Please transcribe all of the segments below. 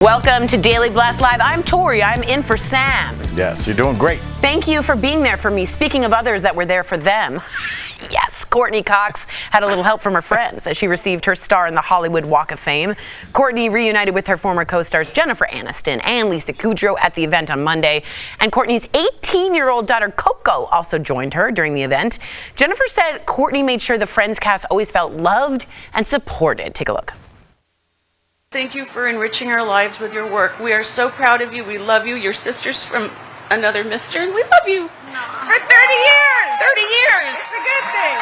Welcome to Daily Blast Live. I'm Tori. I'm in for Sam. Yes, you're doing great. Thank you for being there for me. Speaking of others that were there for them. Yes, Courteney Cox had a little help from her friends as she received her star in the Hollywood Walk of Fame. Courteney reunited with her former co-stars Jennifer Aniston and Lisa Kudrow at the event on Monday. And Courteney's 18-year-old daughter Coco also joined her during the event. Jennifer said Courteney made sure the Friends cast always felt loved and supported. Take a look. Thank you for enriching our lives with your work. We are so proud of you. We love you. Your sister's from another mister, and we love you for 30 years. 30 years. It's a good thing.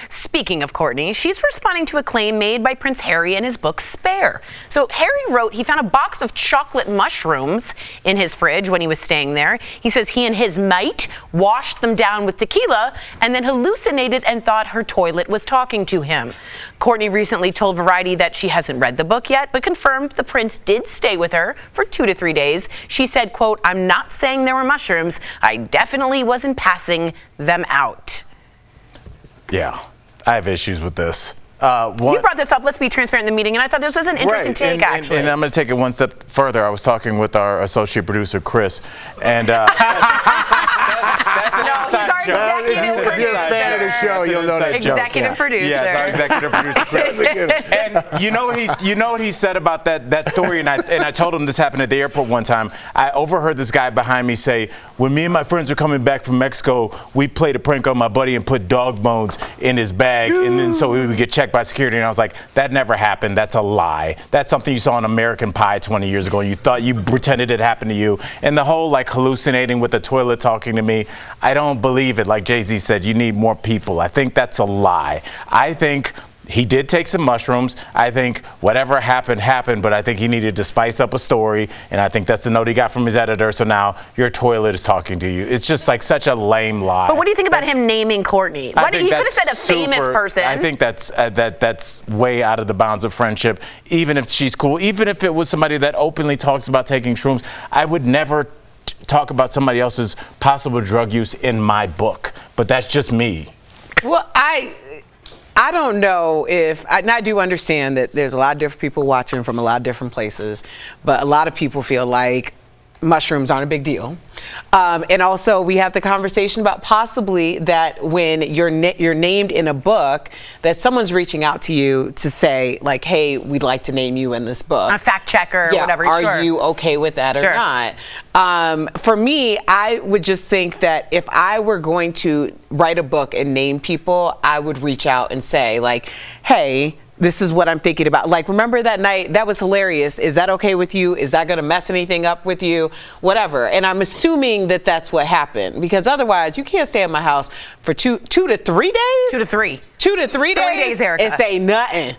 Speaking of Courteney, she's responding to a claim made by Prince Harry in his book Spare. So Harry wrote he found a box of chocolate mushrooms in his fridge when he was staying there. He says he and his mate washed them down with tequila and then hallucinated and thought her toilet was talking to him. Courteney recently told Variety that she hasn't read the book yet, but confirmed the prince did stay with her for 2 to 3 days. She said, quote, "I'm not saying there were mushrooms. I definitely wasn't passing them out." Yeah, I have issues with this. You brought this up, let's be transparent in the meeting, and I thought this was an interesting take, actually. And I'm going to take it one step further. I was talking with our associate producer, Chris, and that's an inside joke. If you're a fan of the show, you'll know that joke. Executive producer. Yes, our executive producer, Chris. And you know what he said about that story, and I told him this happened at the airport one time. I overheard this guy behind me say, when me and my friends were coming back from Mexico, we played a prank on my buddy and put dog bones in his bag, and then so we would get checked by security. And I was like, that never happened. That's a lie. That's something you saw in American Pie 20 years ago. You pretended it happened to you. And the whole like hallucinating with the toilet talking to me, I don't believe it. Like Jay-Z said, you need more people. I think that's a lie. I think he did take some mushrooms. I think whatever happened, happened, but I think he needed to spice up a story, and I think that's the note he got from his editor, so now your toilet is talking to you. It's just like such a lame lie. But what do you think about him naming Courteney? He could have said a famous person. I think that's way out of the bounds of friendship, even if she's cool, even if it was somebody that openly talks about taking shrooms. I would never talk about somebody else's possible drug use in my book, but that's just me. Well, I don't know if, and I do understand that there's a lot of different people watching from a lot of different places, but a lot of people feel like mushrooms aren't a big deal. And also we had the conversation about possibly that when you're named in a book, that someone's reaching out to you to say like, hey, we'd like to name you in this book. A fact checker, yeah, whatever. Are you okay with that or not? For me, I would just think that if I were going to write a book and name people, I would reach out and say like, hey, this is what I'm thinking about. Like, remember that night? That was hilarious. Is that okay with you? Is that going to mess anything up with you? Whatever. And I'm assuming that that's what happened, because otherwise you can't stay at my house for two to 3 days? 2 to 3. 2 to 3 days? 3 days, Erica. And say nothing.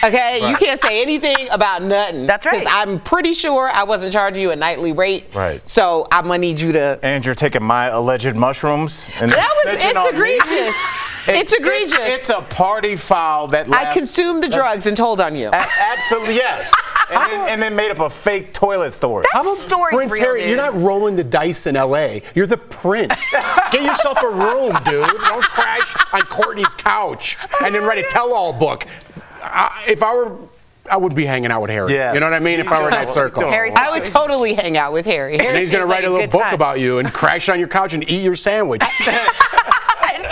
Okay? Right. You can't say anything about nothing. That's right. Because I'm pretty sure I wasn't charging you a nightly rate. Right. So I'm going to need you to... And you're taking my alleged mushrooms? And it's egregious. It's egregious. It's a party foul that lasts... I consumed the drugs and told on you. Absolutely, yes. And then made up a fake toilet story. That story's Prince real, Harry, dude. you're not rolling the dice in L.A. You're the prince. Get yourself a room, dude. Don't crash on Courtney's couch and then write a tell-all book. If I were... I would be hanging out with Harry. Yes. You know what I mean? If I were in that circle. I would totally hang out with Harry. And he's going to write a little book about you and crash on your couch and eat your sandwich.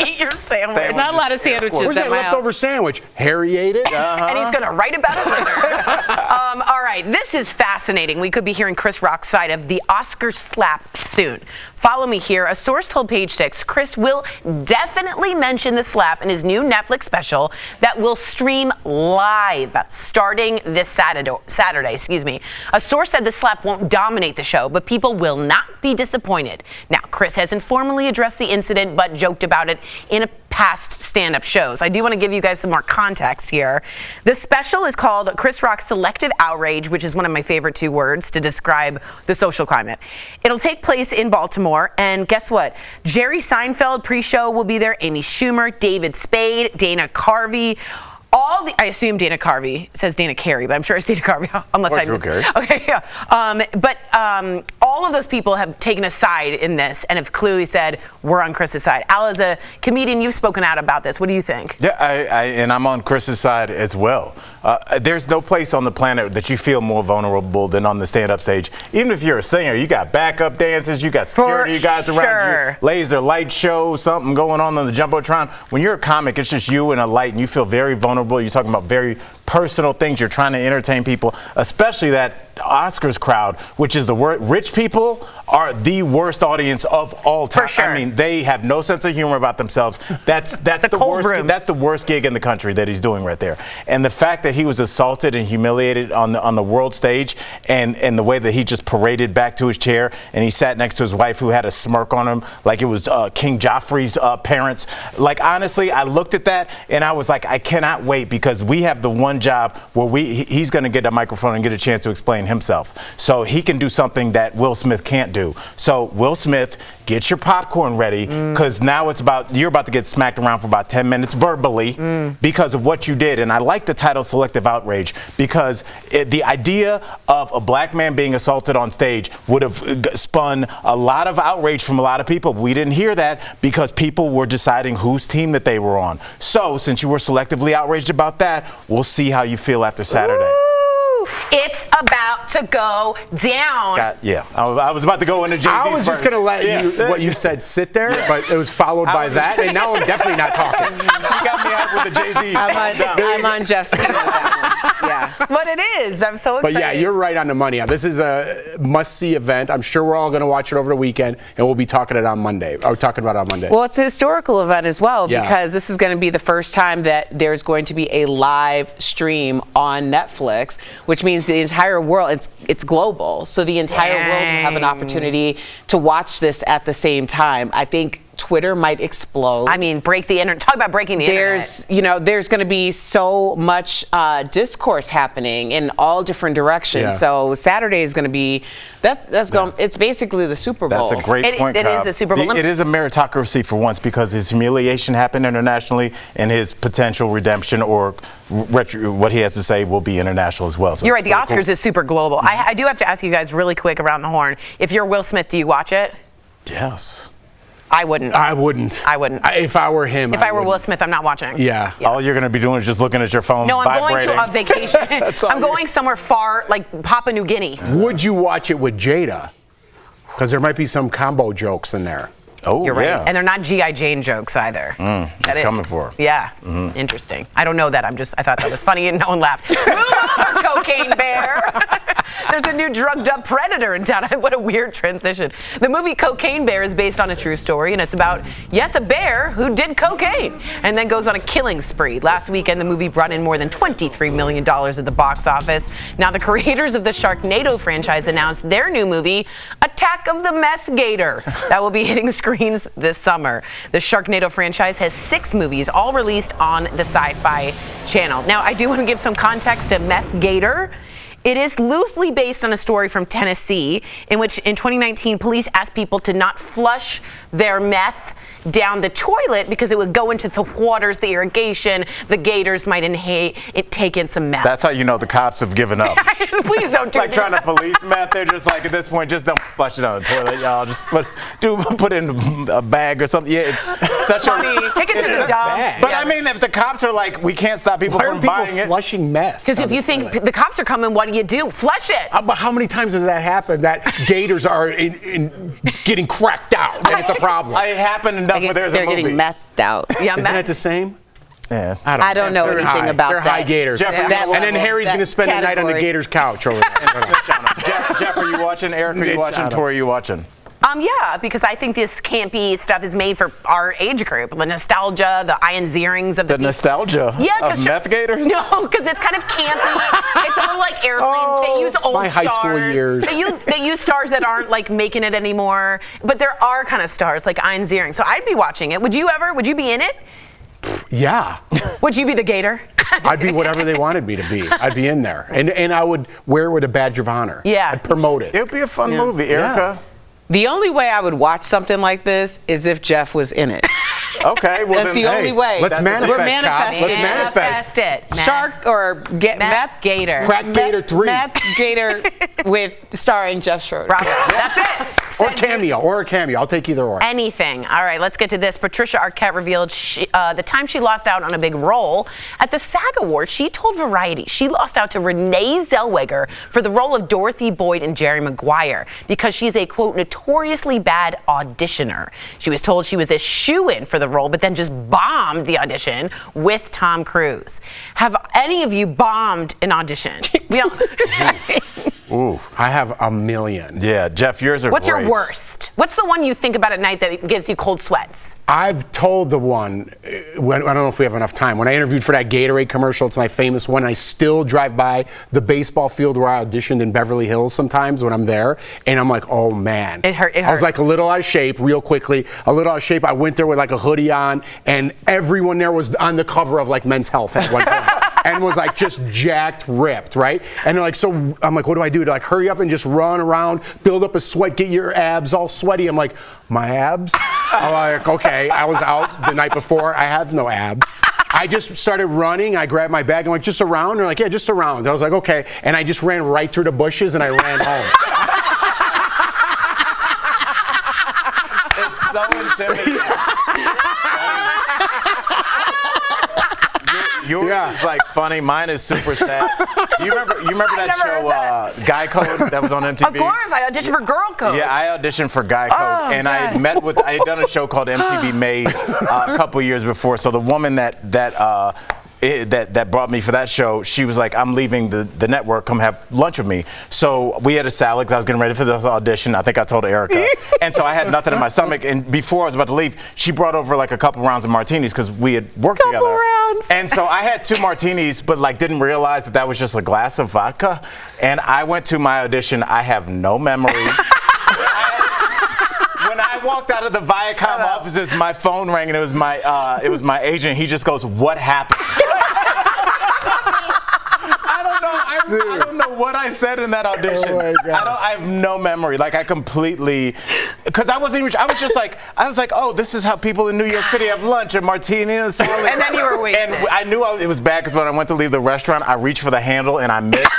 Eat your sandwich. Not a lot of sandwiches. Where's that leftover sandwich? Harry ate it. And he's going to write about it later. All right, this is fascinating. We could be hearing Chris Rock's side of the Oscar slap soon. Follow me here. A source told Page Six Chris will definitely mention the slap in his new Netflix special that will stream live starting this Saturday. A source said the slap won't dominate the show, but people will not be disappointed. Now, Chris hasn't formally addressed the incident, but joked about it in a past stand-up shows. I do want to give you guys some more context here. The special is called Chris Rock's Selective Outrage, which is one of my favorite 2 words to describe the social climate. It'll take place in Baltimore, and guess what? Jerry Seinfeld pre-show will be there, Amy Schumer, David Spade, Dana Carvey. I assume Dana Carvey says Dana Carey, but I'm sure it's Dana Carvey, unless Or I Drew Carey. Okay, yeah. But all of those people have taken a side in this and have clearly said we're on Chris's side. Al, as a comedian, you've spoken out about this. What do you think? Yeah, and I'm on Chris's side as well. There's no place on the planet that you feel more vulnerable than on the stand-up stage. Even if you're a singer, you got backup dancers, you got security guys around you, laser light show, something going on the Jumbotron. When you're a comic, it's just you and a light, and you feel very vulnerable. You're talking about very personal things. You're trying to entertain people, especially that Oscars crowd, which is the rich people are the worst audience of all time. For sure. I mean, they have no sense of humor about themselves. That's the worst. That's the worst gig in the country that he's doing right there. And the fact that he was assaulted and humiliated on the world stage, and the way that he just paraded back to his chair, and he sat next to his wife who had a smirk on him like it was King Joffrey's parents. Like, honestly, I looked at that and I was like, I cannot wait, because we have the one job where he's going to get a microphone and get a chance to explain himself. So he can do something that Will Smith can't do. So Will Smith, get your popcorn ready, because now you're about to get smacked around for about 10 minutes verbally because of what you did. And I like the title Selective Outrage, because the idea of a black man being assaulted on stage would have spun a lot of outrage from a lot of people. We didn't hear that because people were deciding whose team that they were on. So since you were selectively outraged about that, we'll see how you feel after Saturday. It's about to go down. I was about to go into Jay-Z's I was just going to let what you said sit there, but it was followed by that, and now I'm definitely not talking. She got me out with the Jay-Z. I'm on Jeff's team with that one. Yeah. But it is. I'm so excited. But yeah, you're right on the money. This is a must-see event. I'm sure we're all going to watch it over the weekend, and we'll be talking about it on Monday. Well, it's a historical event as well, Yeah. because this is going to be the first time that there's going to be a live stream on Netflix, which means the entire world, it's global. So the entire world will have an opportunity to watch this at the same time. I think Twitter might explode. I mean, break the internet. Talk about breaking the internet. There's going to be so much discourse happening in all different directions. Yeah. So Saturday is going to be it's basically the Super Bowl. That's a great point, It Cobb. is a Super Bowl. It is a meritocracy for once, because his humiliation happened internationally, and his potential redemption or what he has to say will be international as well. So You're right. The Oscars is super global. I do have to ask you guys really quick around the horn. If you're Will Smith, do you watch it? Yes. I wouldn't. I wouldn't. If I were him, If I were Will Smith, I'm not watching. Yeah. All you're going to be doing is just looking at your phone. No, I'm vibrating. going to a vacation. I'm going somewhere far, like Papua New Guinea. Would you watch it with Jada? Because there might be some combo jokes in there. Oh, You're right. yeah. And they're not G.I. Jane jokes either. He's coming for her. Yeah. Interesting. I don't know that. I thought that was funny and no one laughed. Move over, Cocaine Bear. There's a new drugged up predator in town. What a weird transition. The movie Cocaine Bear is based on a true story, and it's about, a bear who did cocaine and then goes on a killing spree. Last weekend, the movie brought in more than $23 million at the box office. Now, the creators of the Sharknado franchise announced their new movie, Attack of the Meth Gator, that will be hitting screens this summer. The Sharknado franchise has 6 movies, all released on the Sci-Fi Channel. Now, I do want to give some context to Meth Gator. It is loosely based on a story from Tennessee in which in 2019 police asked people to not flush their meth down the toilet because it would go into the waters, the irrigation, the gators might take in some meth. That's how you know the cops have given up. Please don't do like trying to police meth. They're just like, at this point, just don't flush it down the toilet, y'all. Just put it in a bag or something. Yeah, it's such a... Take it to the dump. But I mean, if the cops are like, we can't stop people from buying it. Flushing meth? Because if you think the cops are coming, what do? Flush it. But how many times has that happened that gators are getting cracked out and it's a problem? It happened enough where there's a movie. They're getting methed out. Yeah, Isn't it the same? Yeah. I don't know anything about They're that. high gators. Jeff, and then Harry's going to spend the night on the gator's couch over there. Jeff, are you watching? Eric, are you watching? Tori, are you watching? Yeah, because I think this campy stuff is made for our age group. The nostalgia, the Ian Zierings of the nostalgia of Meth Gators? No, because it's kind of campy. It's a little like Airplane. They use old my stars. high school years. They use stars that aren't like making it anymore. But there are kind of stars like Ian Ziering. So I'd be watching it. Would you be in it? Yeah. Would you be the gator? I'd be whatever they wanted me to be. I'd be in there. And I would wear it with a badge of honor. Yeah. I'd promote it. It would be a fun movie. Erica? The only way I would watch something like this is if Jeff was in it. Okay, well That's then, the only way. Let's manifest, We're Cop. manifesting. Let's manifest. it. Shark or Meth Gator. Crack Gator 3. Meth Gator with starring Jeff Schroeder. Bravo. That's it. Or a cameo. I'll take either or. Anything. All right, let's get to this. Patricia Arquette revealed the time she lost out on a big role at the SAG Awards. She told Variety she lost out to Renee Zellweger for the role of Dorothy Boyd in Jerry Maguire because she's a, quote, notoriously bad auditioner. She was told she was a shoo-in for the role, but then just bombed the audition with Tom Cruise. Have any of you bombed an audition? Ooh, I have a million. Yeah, Jeff, yours are What's great. your worst? What's the one you think about at night that gives you cold sweats? I've told the one, I don't know if we have enough time. When I interviewed for that Gatorade commercial, it's my famous one. I still drive by the baseball field where I auditioned in Beverly Hills sometimes when I'm there. And I'm like, oh man. It hurt. I was like a little out of shape, real quickly. A little out of shape. I went there with like a hoodie on, and everyone there was on the cover of like Men's Health at one point. And was like just jacked, ripped, right? And they're like, so I'm like, what do I do? To like hurry up and just run around, build up a sweat, get your abs all sweaty. I'm like, my abs? I'm like, okay, I was out the night before. I have no abs. I just started running. I grabbed my bag. I'm like, just around? They're like, yeah, just around. I was like, okay. And I just ran right through the bushes and I ran home. It's so intimidating. Yours is like funny. Mine is super sad. You remember that show, Guy Code, that was on MTV? Of course, I auditioned for Girl Code. Yeah, I auditioned for Guy Code, and I had done a show called MTV Made a couple years before. So the woman that brought me for that show, she was like, I'm leaving the network, come have lunch with me. So we had a salad because I was getting ready for this audition. I think I told Erica. And so I had nothing in my stomach. And before I was about to leave, she brought over like a couple rounds of martinis because we had worked together. Rounds. And so I had 2 martinis, but like didn't realize that was just a glass of vodka. And I went to my audition. I have no memory. When I walked out of the Viacom offices, my phone rang and it was my agent. He just goes, "What happened?" I don't know what I said in that audition. Oh my God. I have no memory. Like I completely, because I was like, oh, this is how people in New York City have lunch, a martini and a salad. And then you were wasted. And I knew it was bad because when I went to leave the restaurant, I reached for the handle and I missed.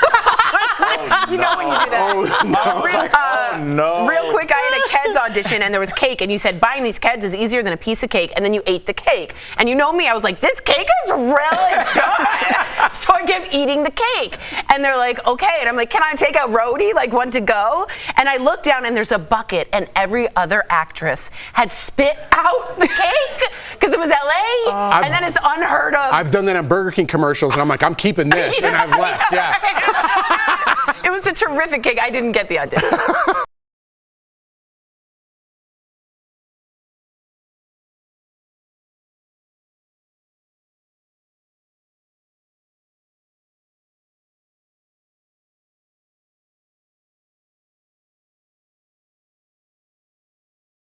You know when you do that. Oh no. Real quick, I had a Keds audition and there was cake and you said buying these Keds is easier than a piece of cake, and then you ate the cake. And you know me, I was like, this cake is really good. So I kept eating the cake. And they're like, okay. And I'm like, can I take a roadie, like one to go? And I look down and there's a bucket and every other actress had spit out the cake because it was LA. And then it's unheard of. I've done that on Burger King commercials and I'm like, I'm keeping this. And I've left, yeah. It was a terrific cake. I didn't get the audition.